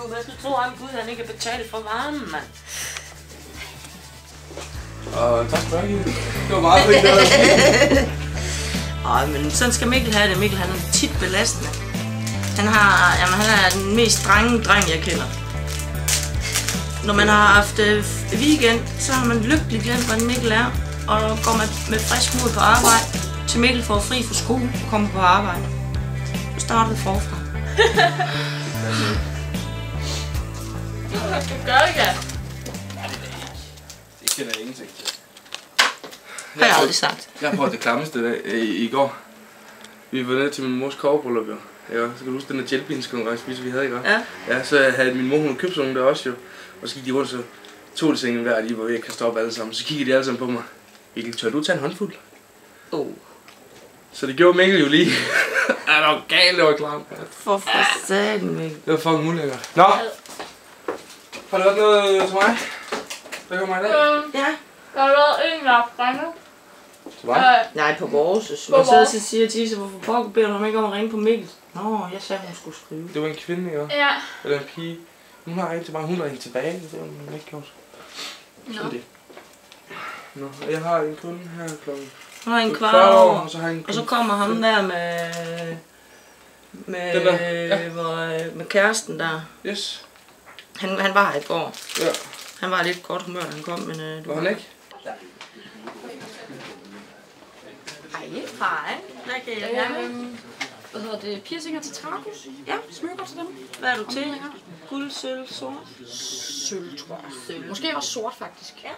Hvad skal du tro ham Gud, han ikke kan betale for varmen, mand? Tak for det. Det var meget fint. Ej, men sådan skal Mikkel have det. Mikkel, han er tit belastende. Han er den mest strenge dreng, jeg kender. Når man har haft weekend, så har man lykkelig glemt, hvordan Mikkel er. Og går man med frisk mod på arbejde, til Mikkel får fri fra skole og kommer på arbejde. Så starter det forfra. Hvad skal du gøre, ja? Det kender jeg ingenting til. Har jeg aldrig sagt. Jeg har prøvet det klammeste dag i går. Vi var nede til min mors kogebryllup, jo. Ja, så kan du huske den der jelbeanskonkurrence, vi havde, ikke? Ja. Ja, så havde min mor, hun købt sådan der også, jo. Og så gik de rundt, så tog de sengen hver, og de var ved at kaste op alle sammen. Så kiggede de alle sammen på mig. Mikkel, tør du tage en håndfuld? Så det gjorde Mikkel jo lige. Ja, det var galt, det var klamt. For satan, Mikkel. Det var fucking ulækkert. Nå! Har du været noget til mig? Hvad kommer i dag? Ja. Der har været en lapbrænde. Til mig? Nej, på vores. Men så siger Tisse, hvorfor pokker beder du ham ikke om at ringe på Mikkel? Nå, jeg sagde, hun skulle skrive. Det var en kvinde, ikke? Ja. Eller en pige. Hun har ringet til mig, hun har ringet tilbage. Det har hun ikke gjort. Sådan det. Nå, jeg har en kunde her klokken. Hun har en kvart over, og så kommer ham der med kæresten der. Yes. Han var her i går. Ja. Han var lidt godt humør, da han kom, men... Var han ikke? Hej. Hvad kan jeg gerne? Hvad hedder det? Piercinger til tragus? Ja. Smykker til dem? Hvad er du til? Guld, sølv, sort? Sølv, tror jeg. Sølv. Måske også sort, faktisk. Ja.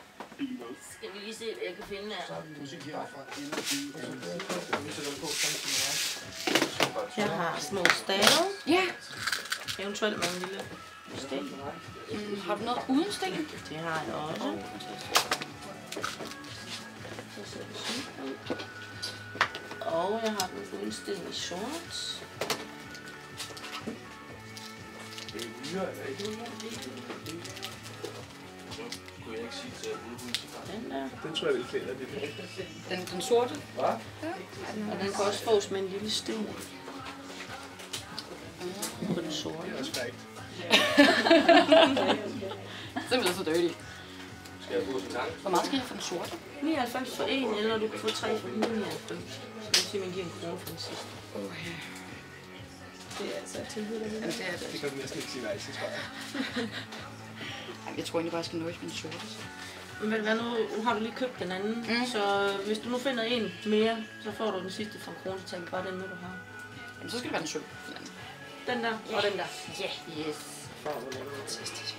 Skal vi lige se, hvad jeg kan finde her? Jeg har små stave. Ja. Eventuelt med en lille sten. Har du noget uden sten? Det har jeg også. Og jeg har den uden sten i sort. Den der. Den tror jeg vil klæde dig. Den sorte? Hvad? Ja. Og den kan også fås med en lille sten. På den sorte. Det er også frækt. Simpelthen så dirty. Skal jeg bruge sådan en Hvor meget skal jeg for den sorte? 99 for en, eller du kan få 3 for 199. Så det vil sige, at man giver en krone for den sidste. Det er altså et tilbud, der vil. Jamen, det er det. Det kan du næsten ikke sige nej til, tror jeg. Jeg tror egentlig bare, jeg skal nøjes med den sorte. Men ved du hvad, nu har du lige købt den anden, så hvis du nu finder en mere, så får du den sidste for en krone, så tager vi bare den med, du har. Jamen, så skal det være den sølv. Den der, og den der. Ja. Yes. For du den fantastisk.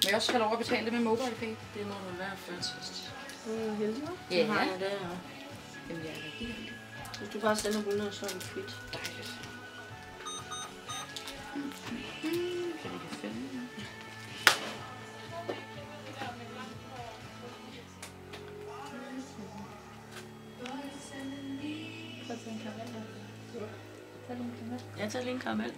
Må jeg også have lov at betale det med mobile pay? Det må du være fantastisk. Heldig, hva'? Ja. Du har jo der. Jamen, jeg er rigtig heldig. Hvis du bare sender 100, så er vi kvit. Dejligt. Kan vi kan finde den? Jeg tager lige en karamel.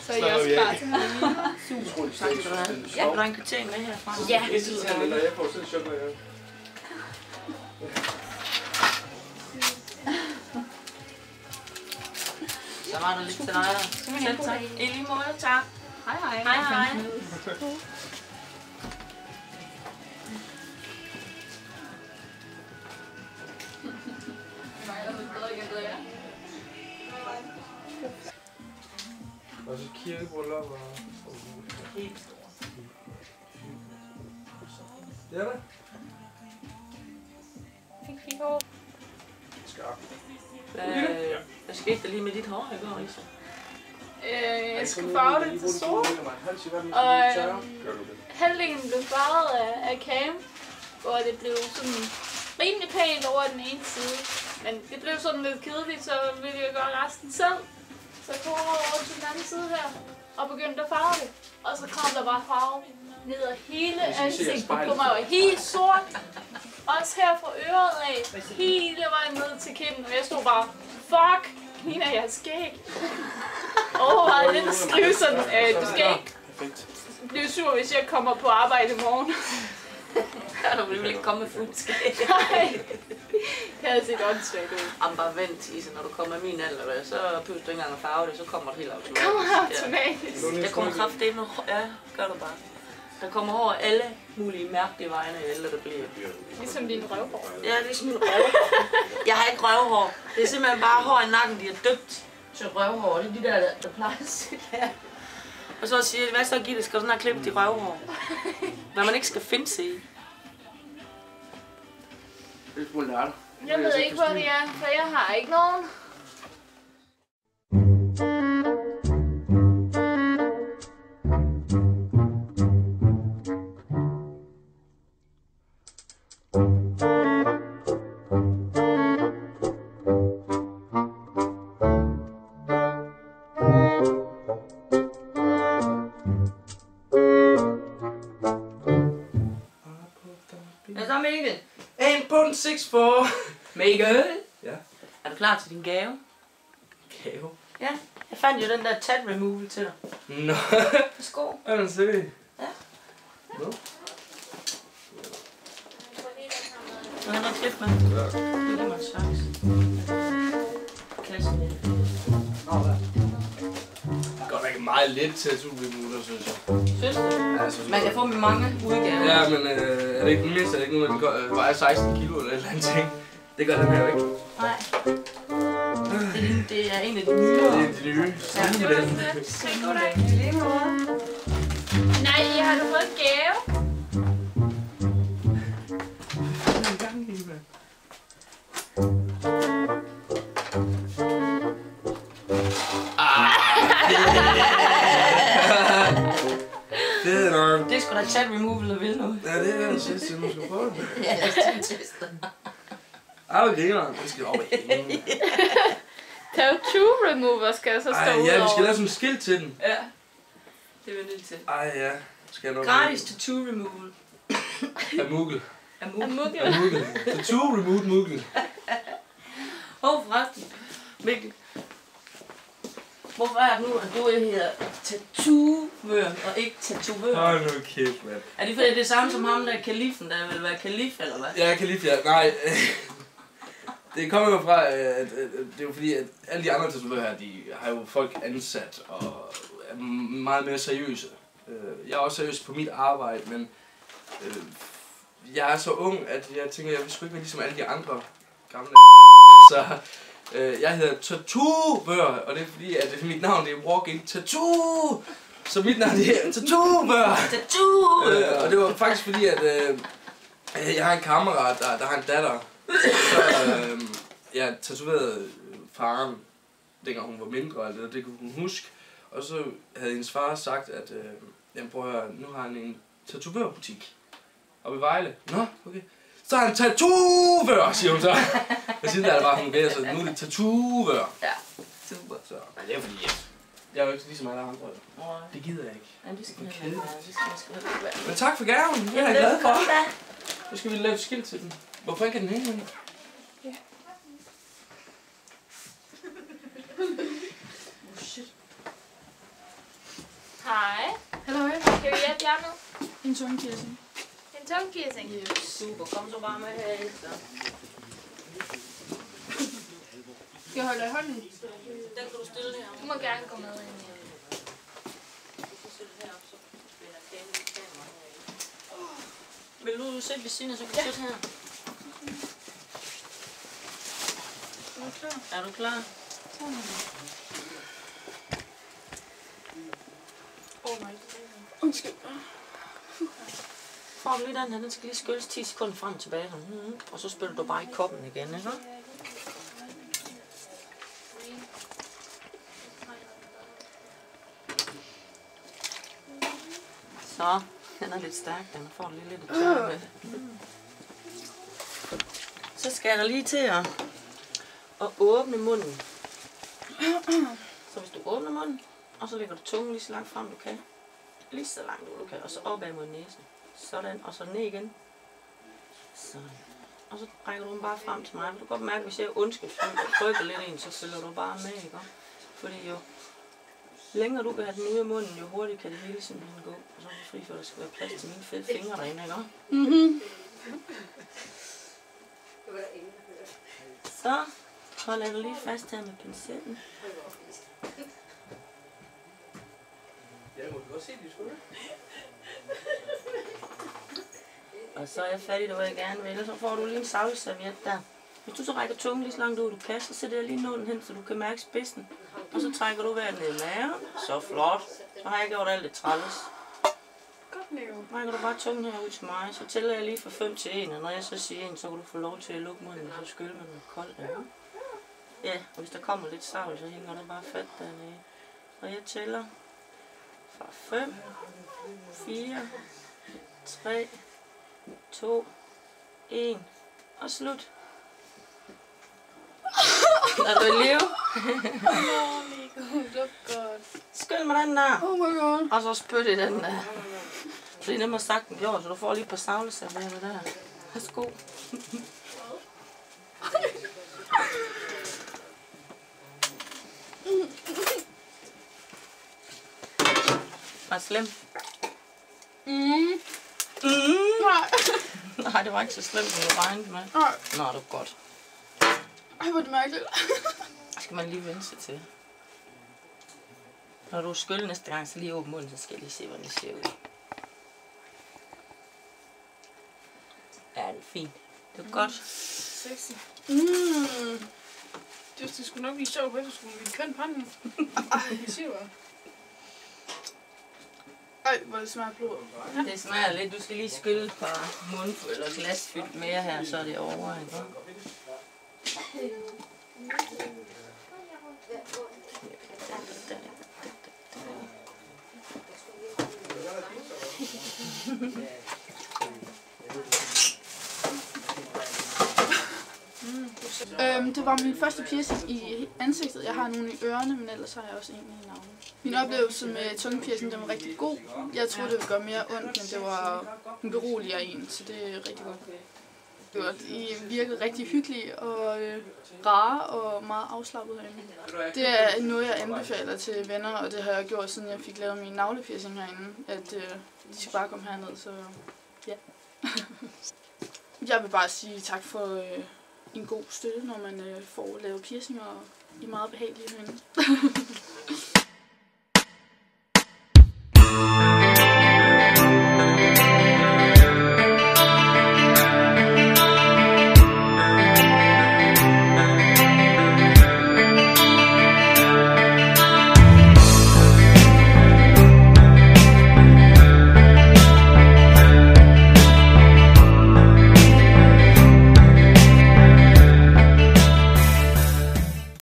Så er I også klar til mig. Super, tak skal du have. Ja, vil du have en kvittering med herfra? Ja. Når jeg får sådan en chok, når jeg... Så var der lidt til dig der. Selv tak. I lige måde, tak. Hej, hej. Hej, hej. Og så kirkebryllup og... Det er det. Skarp. Hvad skete der lige med dit hår i går, Lisa? Jeg skulle farve det til sort, og halvdelen blev farvet af Cam, hvor det blev sådan rimelig pænt over den ene side. Men det blev sådan lidt kedeligt, så ville jeg gøre resten selv. Så jeg tog over til den anden side her, og begyndte at farve det. Og så kom der bare farve ned ad hele ansigtet på mig, og helt sort. Også her fra øret af, hele vejen ned til kinden, og jeg stod bare, fuck, ligner jeg skæg. Overvejede lidt at skrive sådan, du skal ikke blive sur, hvis jeg kommer på arbejde i morgen. Ja, du vil ikke komme med fuld skæg. Nej. Det havde set åndssvagt ud. Jamen bare vent, Tisse, når du kommer i min alder, så behøver du ikke engang at farve det, så kommer det helt automatisk. Det kommer automatisk. Ja. Der kommer kraftedeme, ja, gør du bare. Der kommer over alle mulige mærkelige vegne, ældre der bliver. Ligesom din røvhår. Ja, ligesom min røvhår. Jeg har ikke røvhår. Det er simpelthen bare hår i nakken, de er døbt til røvhår. Det er de der plejer at sætte her. Og så siger de, hvad så Gitte, skal du sådan have klippet de røvhår? Hvad man ikke skal finde sig i. Jeg ved ikke, hvor det er, for jeg har ikke nogen. Hvad så, Mikkel? 1.64. Mikkel? Ja. Er du klar til din gave? Gave? Ja. Jeg fandt jo den der tat removal til dig. Nå. Værsgo. Er den seriøs? Ja. Nå. Hvad er der klip med? Det er mig en slags. Kasse med. Godt nok meget let tattoo-remover, synes jeg. Synes du? Ja, jeg synes, Man kan få med mange udgaver. Ja, men er det ikke den mindste? Er det ikke noget, der vejer 16 kilo eller et eller andet ting? Det gør den her jo ikke. Nej. Det er en af de nyere. Det er de nye. Sådan i den. Nej, har du fået en gave? Det er nok. Det er sgu da chat removal, der vil noget. Ja, det er det sidste, nu skal prøve det. Ja, lad os teste. Ej, hvor griner han. Det skal op i hende. Tattoo remover skal så stå Ej, ud ja, vi over. skal lave sådan en skilt til den. Ja. Det er vi nødt til. Ej, ja. Skal jeg nok... Gratis tattoo removal. Af Mugel. Af Af Mugel. Af Mugel. Tattoo remove Mugel. Forresten. Mikkel. Hvorfor er det nu, at du hedder tattoo-vør og ikke tatovør? Hold nu kæft, mand. Er det fordi, det er det samme som ham, der er kalifen, der vil være kalif, eller hvad? Ja, jeg kan lide det. Nej. Det kommer jo fra, at det er jo fordi, at alle de andre tatovører her, de har jo folk ansat og er meget mere seriøse. Jeg er også seriøs på mit arbejde, men jeg er så ung, at jeg tænker, jeg vil sgu ikke være ligesom alle de andre gamle. Så jeg hedder Tattoo-vør, og det er fordi, at mit navn det er Walking Tattoo. Så mit navn det er Tattoo-vør. Tattoo! Og det var faktisk fordi, at jeg har en kammerat, der har en datter. Så jeg tatoverede faren, dengang hun var mindre, eller det kunne hun huske. Og så havde hendes far sagt, at jamen prøv at høre, nu har han en tatovørbutik oppe i Vejle. Nå, okay. Så er han tatovør, siger hun så. Og siden der er det bare fungerer, så nu er det tatovør. Ja, super. Så, men det er fordi, jeg er jo ikke ligesom alle andre. Nej. Det gider jeg ikke. Ja, det skal jeg ikke være. Det skal jeg sgu ikke være. Men tak for gaven, det er jeg glad for. Nu skal vi lave et skilt til den. Hvorfor ikke er den hænge? Ja. Hej. Hallo, Kan vi hjælpe jer med? en tungpiercing. En tungpiercing? Super, kom så bare med herefter. Skal jeg holde dig i hånden? Den kan du stille her. Du må gerne gå med ind i. Vil du sætte ved siden af, så kan du sætte her? Er du klar? Er du klar? Undskyld. Får du lige den her, den skal lige skylles 10 sekunder frem og tilbage. Og så spiller du bare i koppen igen, ikke? Så, den er lidt stærk, den får lige lidt at tørre med. Så skal jeg lige til at åbne munden. Så hvis du åbner munden, og så lægger du tungen lige så langt frem du kan. Lige så langt du kan, og så opad mod næsen. Sådan, og så ned igen. Sådan. Og så rækker du den bare frem til mig. Du kan godt mærke, hvis jeg undskyld, så trykker lidt ind, så følger du bare med, ikke? Fordi jo længere du kan have den ude af munden, jo hurtigere kan det hele simpelthen gå. Og så er det fri for, at der skal være plads til mine fede fingre derinde, ikke? Så holder du lige fast her med pincellen. Jeg må godt se de skulder. Og så er jeg færdig, hvor jeg gerne vil. Så får du lige en savleserviet der. Hvis du så rækker tungen lige så langt ud du kan, så sætter jeg lige nålen hen, så du kan mærke spidsen. Og så trækker du vejret ned i maven. Så flot. Så har jeg gjort alt det træls. Rækker du bare tungen herud til mig, så tæller jeg lige fra 5 til 1. Og når jeg så siger 1, så kan du få lov til at lukke munden, og så skylle med noget koldt. Ja, og hvis der kommer lidt savl, så hænger du bare fat dernede. Og jeg tæller fra 5, 4, 3, 2, 1 og slut. Er du i live? Skyld med den der. Oh my god. Og så spyt i den der. Så det er nemmere sagt end gjort, så du får lige et par savleservietter der. Værsgo. Var det slemt? Nej. Nej, det var ikke så slemt, som jeg regnede med. Nej. Nå, det var godt. Ej, hvor er det mærkeligt. Det skal man lige vende sig til. Når du skyller næste gang, så lige åbne munden, så skal jeg lige se, hvordan det ser ud. Ja, det er fint. Det er godt. Sexy. Det skulle nok blive sjovt på efterskolen. Vi kan panden. Ej, jeg siger bare. Ej, hvor det smager blod. Det smager lidt. Du skal lige skylle et par mundfuld eller glas fyldt mere her, så er det over. Ikke? Det var min første piercing i ansigtet. Jeg har nogle i ørerne, men ellers har jeg også en i navnet. Min oplevelse med tungepiercing, den var rigtig god. Jeg troede, det ville gøre mere ondt, men det var en beroliger en, så det er rigtig godt. I virkede rigtig hyggelige og rare og meget afslappet herinde. Det er noget, jeg anbefaler til venner, og det har jeg gjort, siden jeg fik lavet min navlepiercing herinde, at de skal bare komme herned, så ja. Jeg vil bare sige tak for en god støtte, når man får lavet piercinger, og I er meget behagelige herinde.